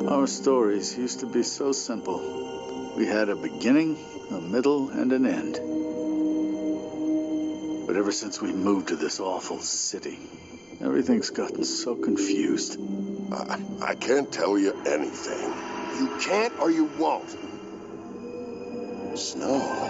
Our stories used to be so simple. We had a beginning, a middle, and an end. But ever since we moved to this awful city, everything's gotten so confused. I can't tell you anything. You can't or you won't. Snow.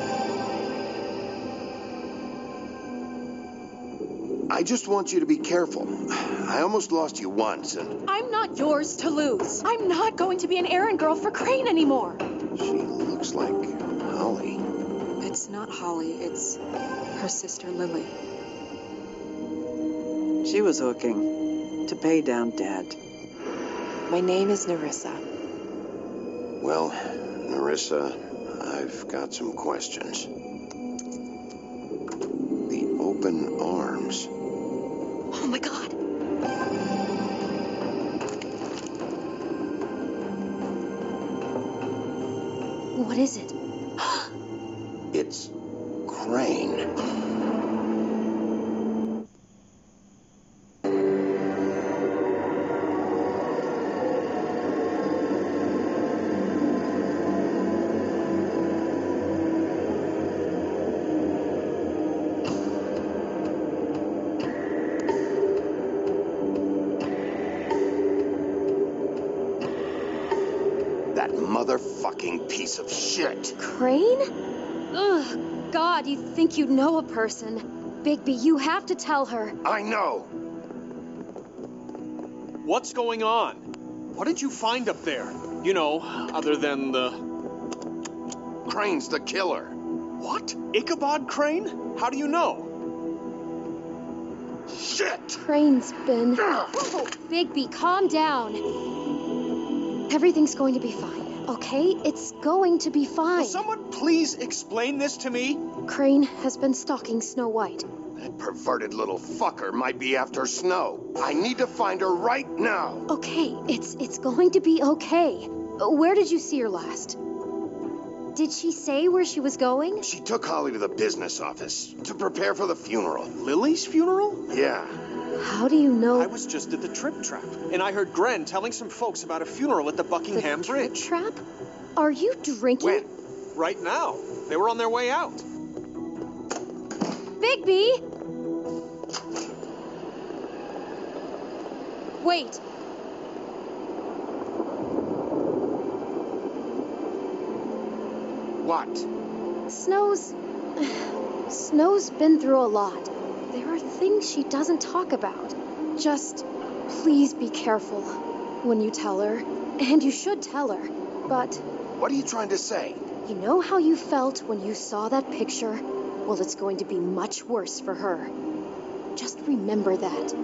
I just want you to be careful. I almost lost you once, and... I'm not yours to lose. I'm not going to be an errand girl for Crane anymore. She looks like Holly. It's not Holly, it's her sister Lily. She was hooking to pay down debt. My name is Nerissa. Well, Nerissa, I've got some questions. The open arms. Oh my God. What is it? It's Crane. That motherfucking piece of shit. Crane? Ugh, God, you think you know a person. Bigby, you have to tell her. I know. What's going on? What did you find up there? You know, other than the... Crane's the killer. What? Ichabod Crane? How do you know? Shit! Crane's been... Whoa, Bigby, calm down. Everything's going to be fine, okay? It's going to be fine. Will someone please explain this to me? Crane has been stalking Snow White. That perverted little fucker might be after Snow. I need to find her right now. Okay, it's going to be okay. Where did you see her last? Did she say where she was going? She took Holly to the business office to prepare for the funeral. Lily's funeral? Yeah. How do you know? I was just at the Trip Trap, and I heard Gren telling some folks about a funeral at the Buckingham Bridge. Trap? Are you drinking? When? Right now. They were on their way out. Bigby! Wait. What? Snow's been through a lot. There are things she doesn't talk about. Just please be careful when you tell her. And you should tell her. But What are you trying to say? you know how you felt when you saw that picture? Well, it's going to be much worse for her. Just remember that.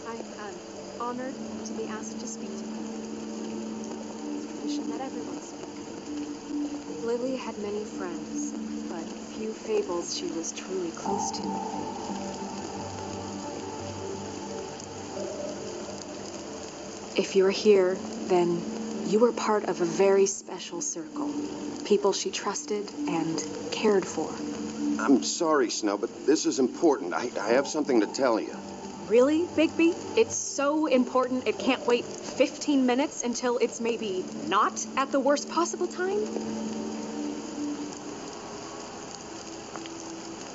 I'm honored to be asked to speak to you. It's tradition that everyone speak. Lily had many friends, but few fables she was truly close to. If you're here, then you were part of a very special circle. People she trusted and cared for. I'm sorry, Snow, but this is important. I have something to tell you. Really, Bigby? It's so important it can't wait 15 minutes until it's maybe not at the worst possible time?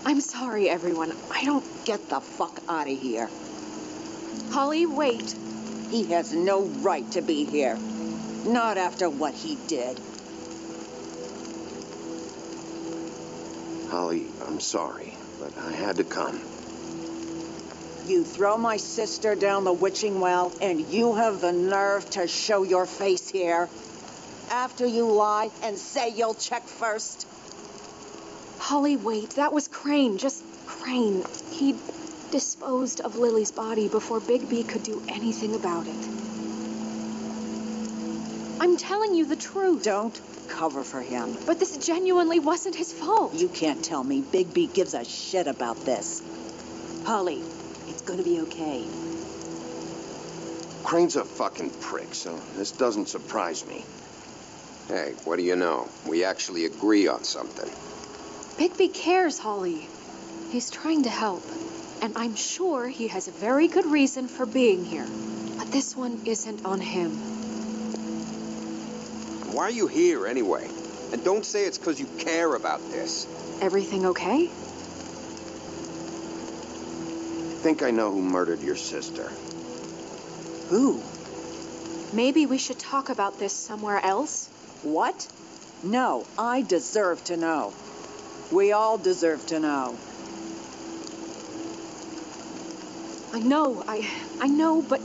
I'm sorry, everyone. I don't... Get the fuck out of here. Holly, wait. He has no right to be here. Not after what he did. Holly, I'm sorry, but I had to come. You throw my sister down the witching well, and you have the nerve to show your face here. After you lie and say you'll check first. Holly, wait. That was Crane. Just Crane. He disposed of Lily's body before Bigby could do anything about it. I'm telling you the truth. Don't cover for him. But this genuinely wasn't his fault. You can't tell me Bigby gives a shit about this. Holly, it's gonna be okay. Crane's a fucking prick, so this doesn't surprise me. Hey, what do you know? We actually agree on something. Bigby cares, Holly. He's trying to help. And I'm sure he has a very good reason for being here. But this one isn't on him. Why are you here anyway? And don't say it's because you care about this. Everything okay? Think I know who murdered your sister. Who? Maybe we should talk about this somewhere else? What? No, I deserve to know. We all deserve to know. I know, but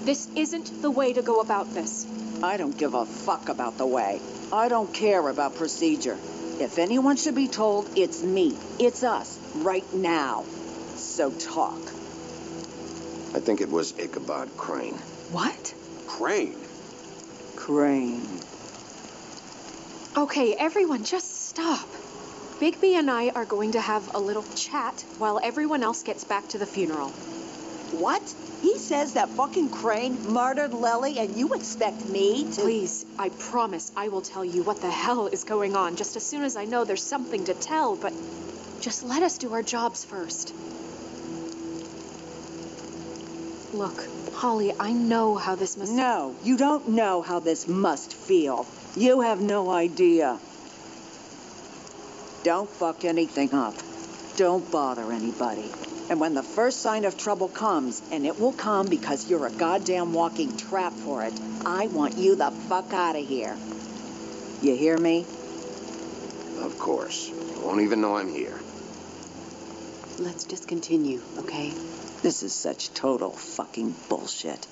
this isn't the way to go about this. I don't give a fuck about the way. I don't care about procedure. If anyone should be told, it's me. It's us, right now. So talk. I think it was Ichabod Crane. What? Crane? Crane. Okay, everyone, just stop. Bigby and I are going to have a little chat while everyone else gets back to the funeral. What? He says that fucking Crane murdered Lily and you expect me to... Please, I promise I will tell you what the hell is going on just as soon as I know there's something to tell, but just let us do our jobs first. Look, Holly, I know how this must... No, you don't know how this must feel. You have no idea. Don't fuck anything up. Don't bother anybody. And when the first sign of trouble comes, and it will come because you're a goddamn walking trap for it, I want you the fuck out of here. You hear me? Of course. You won't even know I'm here. Let's just continue, okay? This is such total fucking bullshit.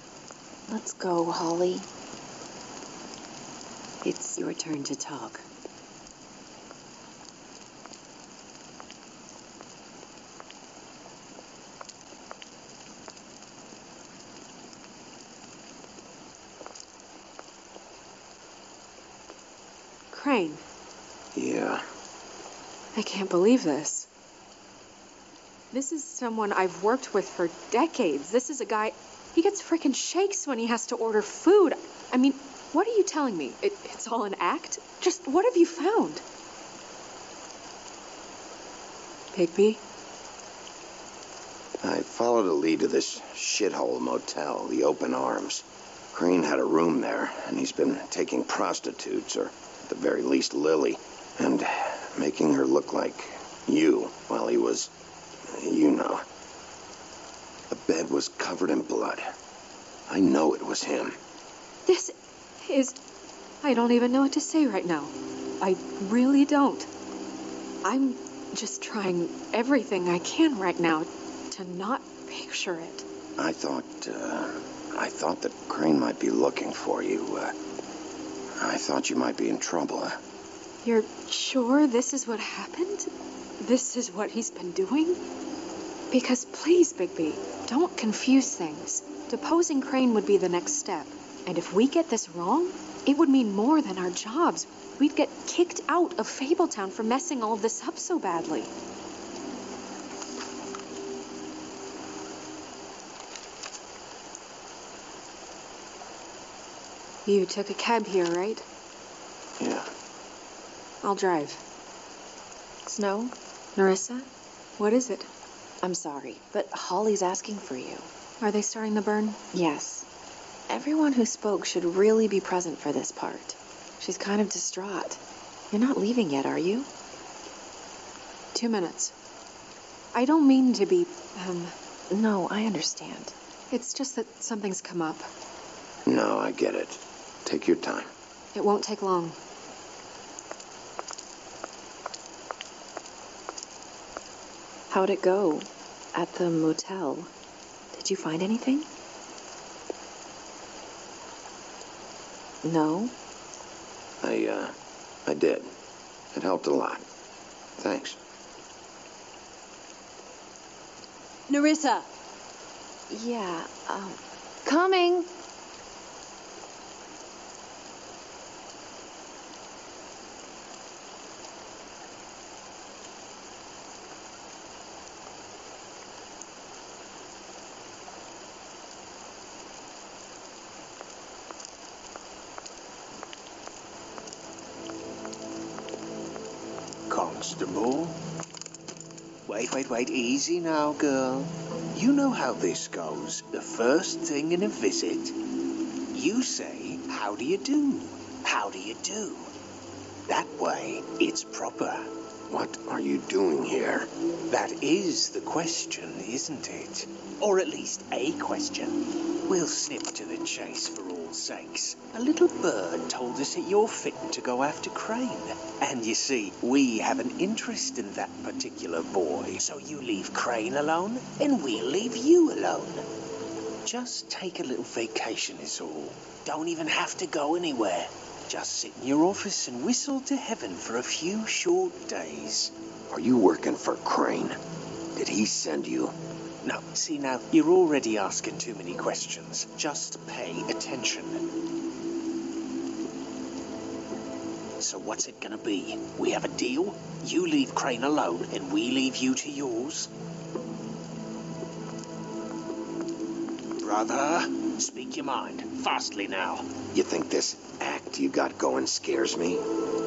Let's go, Holly. It's your turn to talk. Crane, Yeah. I can't believe this. This is someone I've worked with for decades. This is a guy, he gets frickin' shakes when he has to order food. I mean, what are you telling me? It's all an act? Just what have you found? Bigby? I followed a lead to this shithole motel, the Open Arms. Crane had a room there, and he's been taking prostitutes, or at the very least Lily, and making her look like you while he was, you know. The bed was covered in blood. I know it was him. This is... I don't even know what to say right now. I really don't. I'm just trying everything I can right now to not picture it. I thought that Crane might be looking for you. I thought you might be in trouble. You're sure this is what happened? This is what he's been doing? Because please, Bigby, don't confuse things. Deposing Crane would be the next step. And if we get this wrong, it would mean more than our jobs. We'd get kicked out of Fabletown for messing all of this up so badly. You took a cab here, right? Yeah. I'll drive. Snow? Nerissa, what is it? I'm sorry, but Holly's asking for you. Are they starting the burn? Yes. Everyone who spoke should really be present for this part. She's kind of distraught. You're not leaving yet, are you? 2 minutes. I don't mean to be, No, I understand. It's just that something's come up. No, I get it. Take your time. It won't take long. How'd it go at the motel? Did you find anything? No? I did. It helped a lot. Thanks. Nerissa! Yeah, Coming. Constable. Wait. Easy now, girl. You know how this goes. The first thing in a visit, you say, how do you do? How do you do? That way, it's proper. What are you doing here? That is the question, isn't it? Or at least a question. We'll snip to the chase for all sakes. A little bird told us that you're fit to go after Crane. And you see, we have an interest in that particular boy. So you leave Crane alone, and we'll leave you alone. Just take a little vacation is all. Don't even have to go anywhere. Just sit in your office and whistle to heaven for a few short days. Are you working for Crane? Did he send you? No, see now, you're already asking too many questions. Just pay attention. So what's it gonna be? We have a deal? You leave Crane alone and we leave you to yours? Brother, speak your mind. Fastly now. You think this act you got going scares me?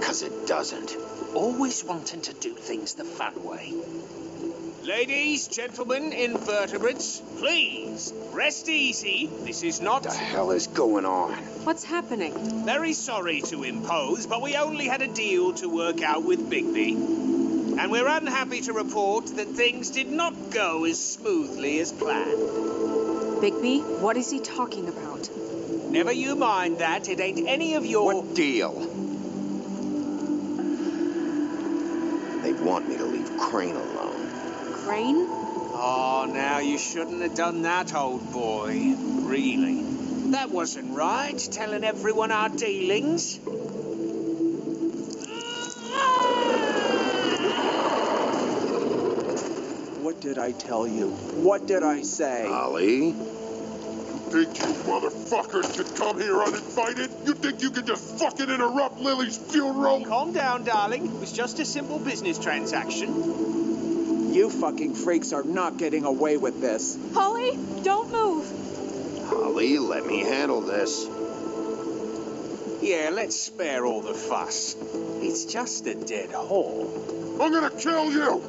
'Cause it doesn't. Always wanting to do things the fun way. Ladies, gentlemen, invertebrates, please, rest easy. This is not... What the hell is going on? What's happening? Very sorry to impose, but we only had a deal to work out with Bigby. And we're unhappy to report that things did not go as smoothly as planned. Bigby, what is he talking about? Never you mind that. It ain't any of your... What deal? They want me to leave Crane alone. Crane? Oh, now you shouldn't have done that, old boy. Really. That wasn't right, telling everyone our dealings. What did I tell you? What did I say? Ollie? Think you motherfuckers could come here uninvited? You think you could just fucking interrupt Lily's funeral? Calm down, darling. It was just a simple business transaction. You fucking freaks are not getting away with this. Holly, don't move. Ollie, let me handle this. Yeah, let's spare all the fuss. It's just a dead hole. I'm gonna kill you!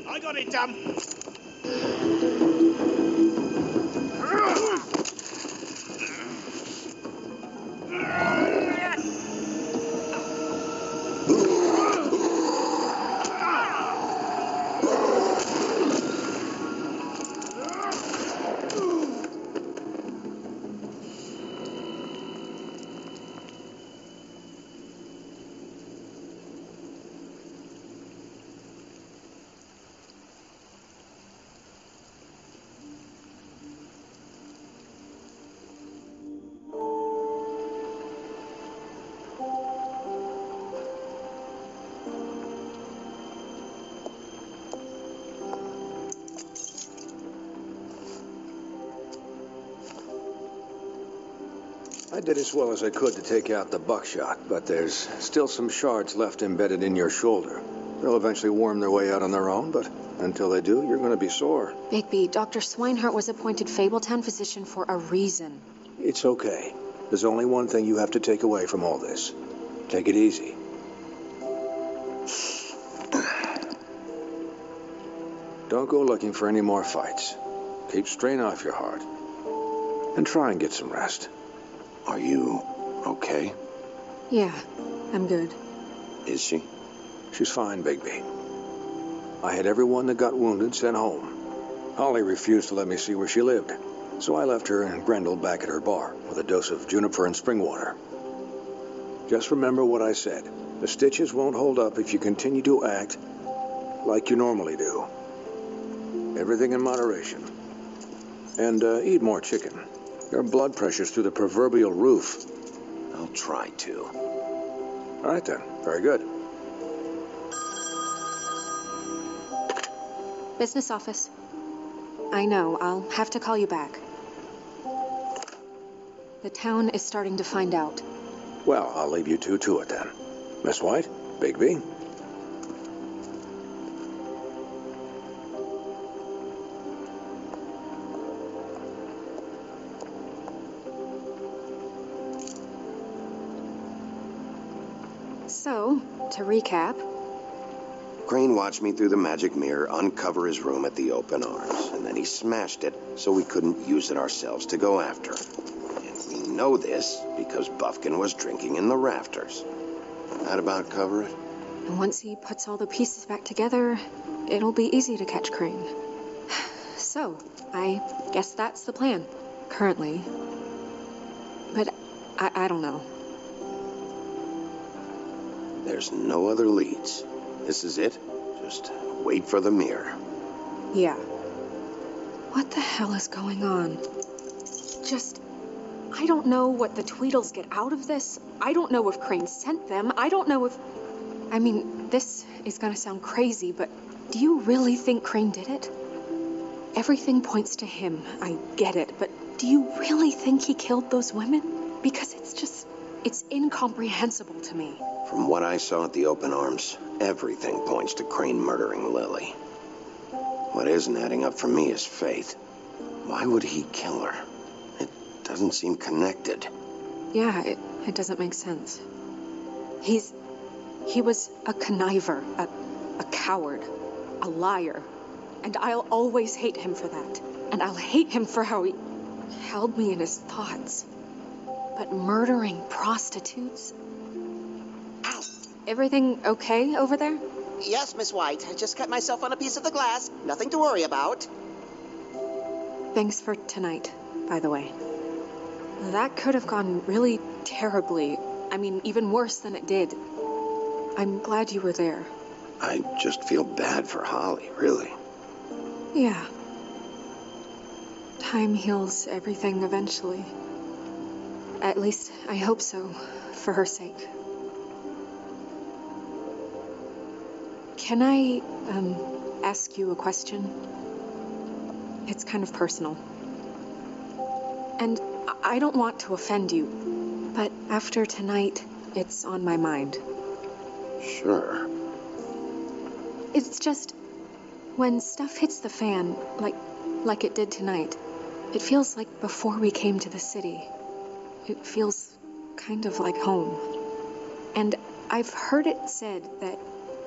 I got it done. I did as well as I could to take out the buckshot, but there's still some shards left embedded in your shoulder. They'll eventually worm their way out on their own, but until they do, you're going to be sore. Bigby, Dr. Swinehart was appointed Fabletown physician for a reason. It's okay. There's only one thing you have to take away from all this. Take it easy. Don't go looking for any more fights. Keep strain off your heart. And try and get some rest. Are you okay? Yeah, I'm good. Is she? She's fine, Bigby. I had everyone that got wounded sent home. Holly refused to let me see where she lived, so I left her and Grendel back at her bar with a dose of juniper and spring water. Just remember what I said. The stitches won't hold up if you continue to act like you normally do. Everything in moderation. And eat more chicken. Your blood pressure's through the proverbial roof. I'll try to. All right, then. Very good. Business office. I know, I'll have to call you back. The town is starting to find out. Well, I'll leave you two to it then. Miss White, Bigby. to recap, Crane watched me through the magic mirror uncover his room at the open arms, and then he smashed it so we couldn't use it ourselves to go after. And we know this because Buffkin was drinking in the rafters. That about cover it? and once he puts all the pieces back together, it'll be easy to catch Crane. So, I guess that's the plan, currently. But I don't know. There's no other leads. This is it. Just wait for the mirror. Yeah. What the hell is going on? I don't know what the Tweedles get out of this. I don't know if Crane sent them. I don't know if... I mean, this is gonna sound crazy, but do you really think Crane did it? Everything points to him. I get it, but do you really think he killed those women? Because it's incomprehensible to me. From what I saw at the open arms, everything points to Crane murdering Lily. What isn't adding up for me is Faith. Why would he kill her? It doesn't seem connected. Yeah, it doesn't make sense. He was a conniver, a coward, a liar. And I'll always hate him for that. And I'll hate him for how he held me in his thoughts. But murdering prostitutes? Ow! Everything okay over there? Yes, Miss White. I just cut myself on a piece of the glass. Nothing to worry about. Thanks for tonight, by the way. That could have gone really terribly. I mean, even worse than it did. I'm glad you were there. I just feel bad for Holly, really. Yeah. Time heals everything eventually. At least, I hope so, for her sake. Can I, ask you a question? It's kind of personal. And I don't want to offend you, but after tonight, it's on my mind. Sure. It's just, when stuff hits the fan, like it did tonight, it feels like before we came to the city. It feels kind of like home. And I've heard it said that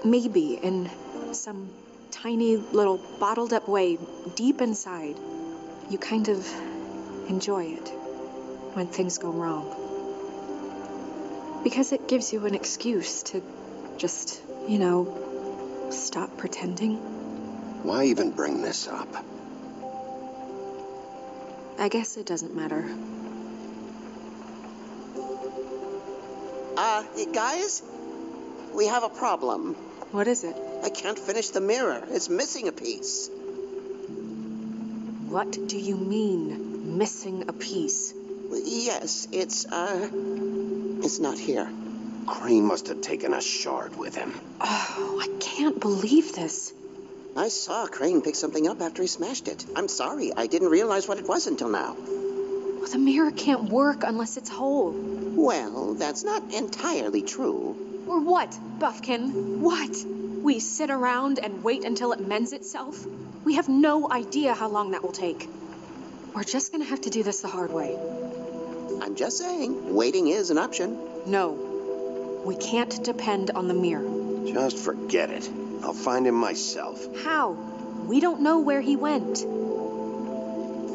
maybe in some tiny little bottled up way deep inside, you kind of enjoy it when things go wrong. Because it gives you an excuse to just, stop pretending. Why even bring this up? I guess it doesn't matter. Guys? We have a problem. What is it? I can't finish the mirror. It's missing a piece. What do you mean, missing a piece? Yes, it's not here. Crane must have taken a shard with him. Oh, I can't believe this. I saw Crane pick something up after he smashed it. I'm sorry, I didn't realize what it was until now. Well, the mirror can't work unless it's whole. Well, that's not entirely true. Or what, Buffkin? What? We sit around and wait until it mends itself? We have no idea how long that will take. We're just gonna have to do this the hard way. I'm just saying, waiting is an option. No. We can't depend on the mirror. Just forget it. I'll find him myself. How? We don't know where he went.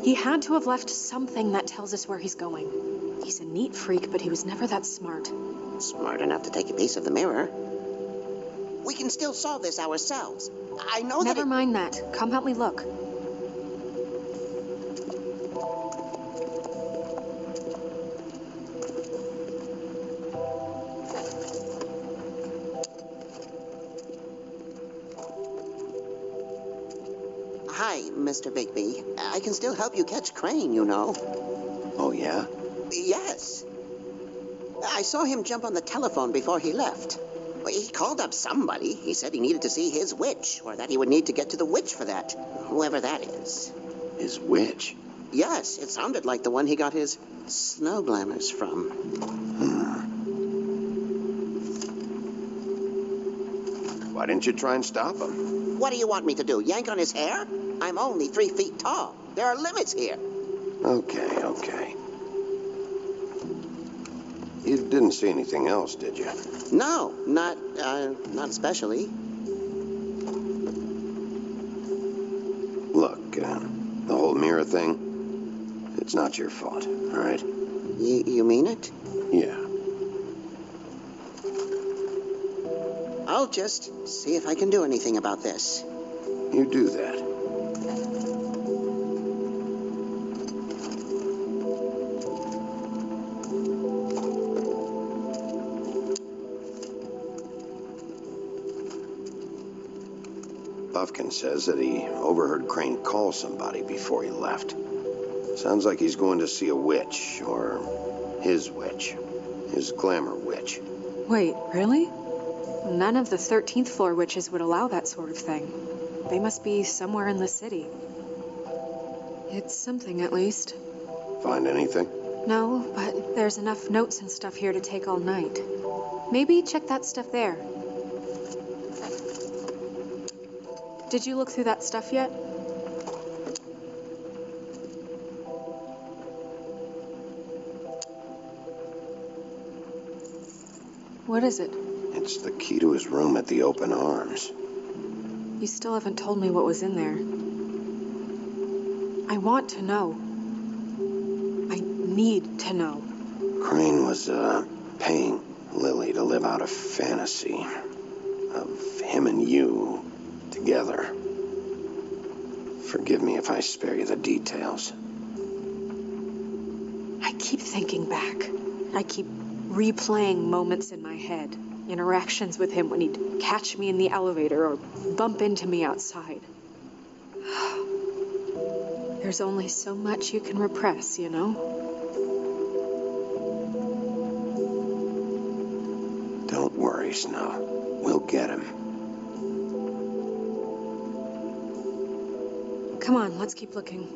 He had to have left something that tells us where he's going. He's a neat freak, but he was never that smart. Smart enough to take a piece of the mirror. We can still solve this ourselves. I know that. Never mind that. Come help me look. Hi, Mr. Bigby. I can still help you catch Crane, you know. Oh, yeah? Yes. I saw him jump on the telephone before he left. He called up somebody. He said he needed to see his witch, or that he would need to get to the witch for that, whoever that is. His witch? Yes, it sounded like the one he got his snow glamours from. Why didn't you try and stop him? What do you want me to do, yank on his hair? I'm only 3 feet tall. There are limits here. Okay. You didn't see anything else, did you? No, not especially. Look, the whole mirror thing, it's not your fault, all right? You mean it? Yeah. I'll just see if I can do anything about this. You do that. Buffkin says that he overheard Crane call somebody before he left. Sounds like he's going to see a witch, or his witch. His glamour witch. Wait, really? None of the 13th floor witches would allow that sort of thing. They must be somewhere in the city. It's something, at least. Find anything? No, but there's enough notes and stuff here to take all night. Maybe check that stuff there. Did you look through that stuff yet? What is it? It's the key to his room at the Open Arms. You still haven't told me what was in there. I want to know. I need to know. Crane was, paying Lily to live out a fantasy of him and you together. Forgive me if I spare you the details. I keep thinking back. I keep replaying moments in my head. Interactions with him when he'd catch me in the elevator or bump into me outside. There's only so much you can repress, you know? Don't worry, Snow. We'll get him. Come on, let's keep looking.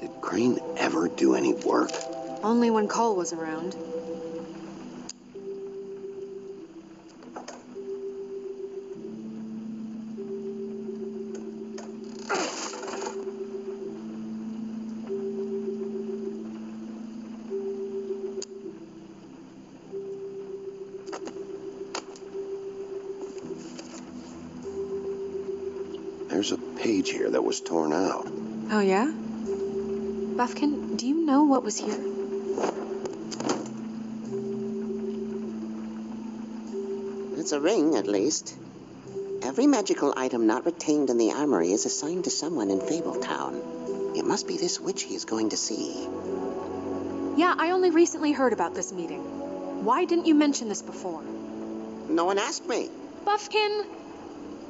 Did Crane ever do any work? Only when Cole was around. There's a page here that was torn out. Oh, yeah? Buffkin, do you know what was here? It's a ring, at least. Every magical item not retained in the armory is assigned to someone in Fabletown. It must be this witch he is going to see. Yeah, I only recently heard about this meeting. Why didn't you mention this before? No one asked me. Buffkin!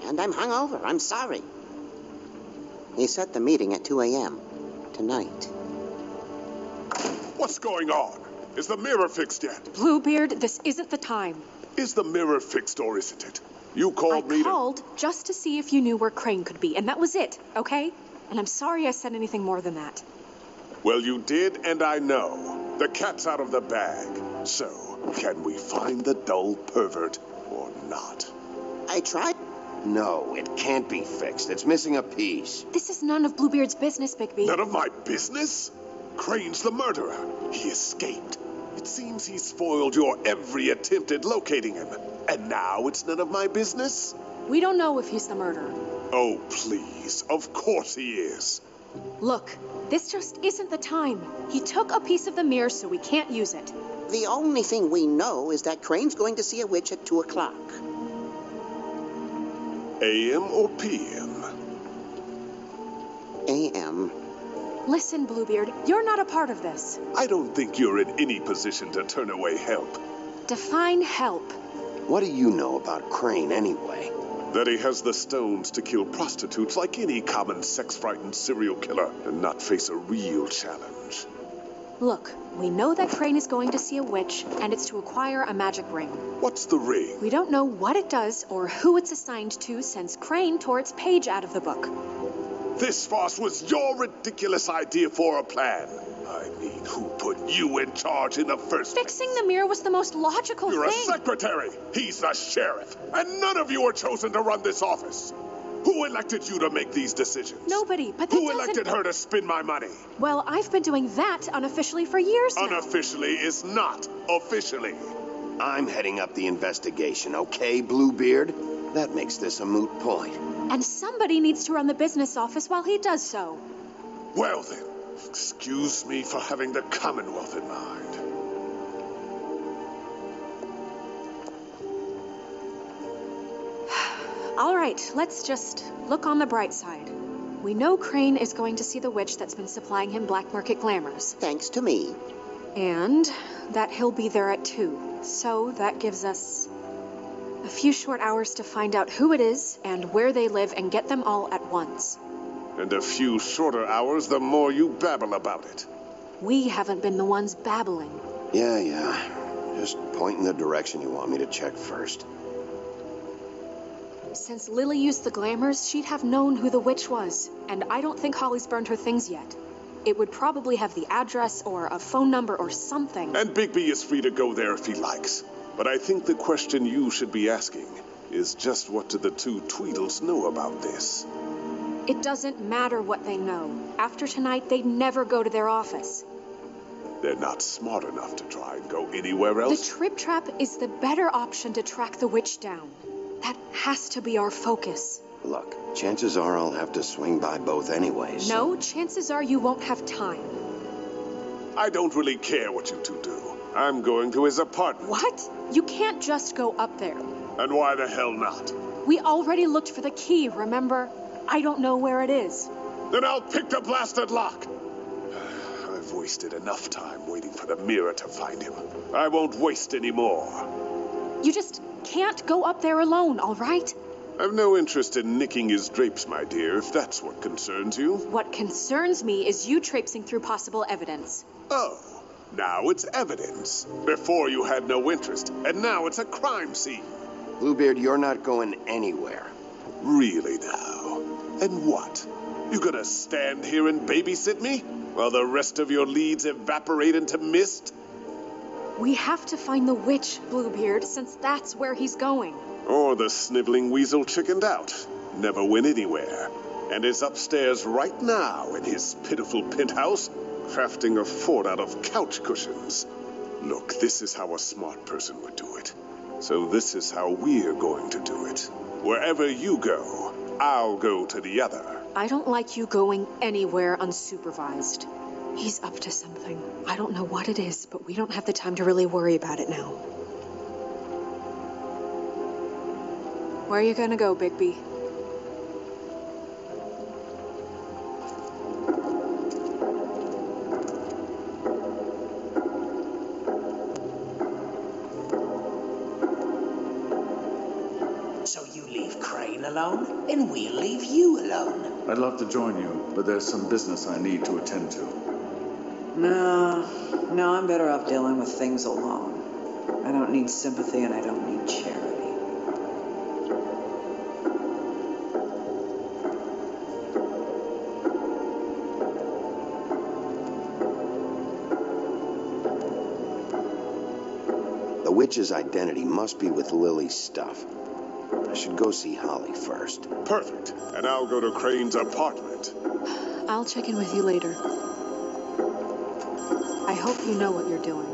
And I'm hungover. I'm sorry. He set the meeting at 2 a.m. tonight. What's going on? Is the mirror fixed yet? Bluebeard, this isn't the time. Is the mirror fixed or isn't it? You called me to... I called just to see if you knew where Crane could be, and that was it, okay? And I'm sorry I said anything more than that. Well, you did, and I know. The cat's out of the bag. So, can we find the dull pervert or not? I tried. No, it can't be fixed. It's missing a piece. This is none of Bluebeard's business, Bigby. None of my business? Crane's the murderer. He escaped. It seems he spoiled your every attempt at locating him. And now it's none of my business? We don't know if he's the murderer. Oh, please. Of course he is. Look, this just isn't the time. He took a piece of the mirror, so we can't use it. The only thing we know is that Crane's going to see a witch at 2 o'clock. AM or PM? AM. Listen, Bluebeard, you're not a part of this. I don't think you're in any position to turn away help. Define help. What do you know about Crane, anyway? That he has the stones to kill prostitutes like any common sex-frightened serial killer and not face a real challenge. Look, we know that Crane is going to see a witch, and it's to acquire a magic ring. What's the ring? We don't know what it does or who it's assigned to since Crane tore its page out of the book. This farce was your ridiculous idea for a plan. I mean, who put you in charge in the first place? Fixing the mirror was the most logical You're thing. a secretary. He's the sheriff. And none of you are chosen to run this office. Who elected you to make these decisions? Nobody, but that Who doesn't... elected her to spend my money? Well, I've been doing that unofficially for years now. Unofficially is not officially. I'm heading up the investigation, okay, Bluebeard? That makes this a moot point. And somebody needs to run the business office while he does so. Well then, excuse me for having the Commonwealth in mind. All right, let's just look on the bright side. We know Crane is going to see the witch that's been supplying him black market glamours. Thanks to me. And that he'll be there at 2. So that gives us a few short hours to find out who it is and where they live and get them all at once. And a few shorter hours, the more you babble about it. We haven't been the ones babbling. Yeah. Just point in the direction you want me to check first. Since Lily used the glamours, she'd have known who the witch was. And I don't think Holly's burned her things yet. It would probably have the address or a phone number or something. And Bigby is free to go there if he likes. But I think the question you should be asking is just what do the two Tweedles know about this? It doesn't matter what they know. After tonight, they'd never go to their office. They're not smart enough to try and go anywhere else. The Trip Trap is the better option to track the witch down. That has to be our focus. Look, chances are I'll have to swing by both anyways. No, chances are you won't have time. I don't really care what you two do. I'm going to his apartment. What? You can't just go up there. And why the hell not? We already looked for the key, remember? I don't know where it is. Then I'll pick the blasted lock. I've wasted enough time waiting for the mirror to find him. I won't waste any more. You just can't go up there alone, all right? I've no interest in nicking his drapes, my dear, if that's what concerns you. What concerns me is you traipsing through possible evidence. Oh, now it's evidence. Before you had no interest, and now it's a crime scene. Bluebeard, you're not going anywhere. Really now? And what? You gonna stand here and babysit me while the rest of your leads evaporate into mist? We have to find the witch, Bluebeard, since that's where he's going. Or the sniveling weasel chickened out, never went anywhere, and is upstairs right now in his pitiful penthouse, crafting a fort out of couch cushions. Look, this is how a smart person would do it. So this is how we're going to do it. Wherever you go, I'll go to the other. I don't like you going anywhere unsupervised. He's up to something. I don't know what it is, but we don't have the time to really worry about it now. Where are you gonna go, Bigby? So you leave Crane alone, and we'll leave you alone. I'd love to join you, but there's some business I need to attend to. No, I'm better off dealing with things alone. I don't need sympathy and I don't need charity. The witch's identity must be with Lily's stuff. I should go see Holly first. Perfect. And I'll go to Crane's apartment. I'll check in with you later. I hope you know what you're doing.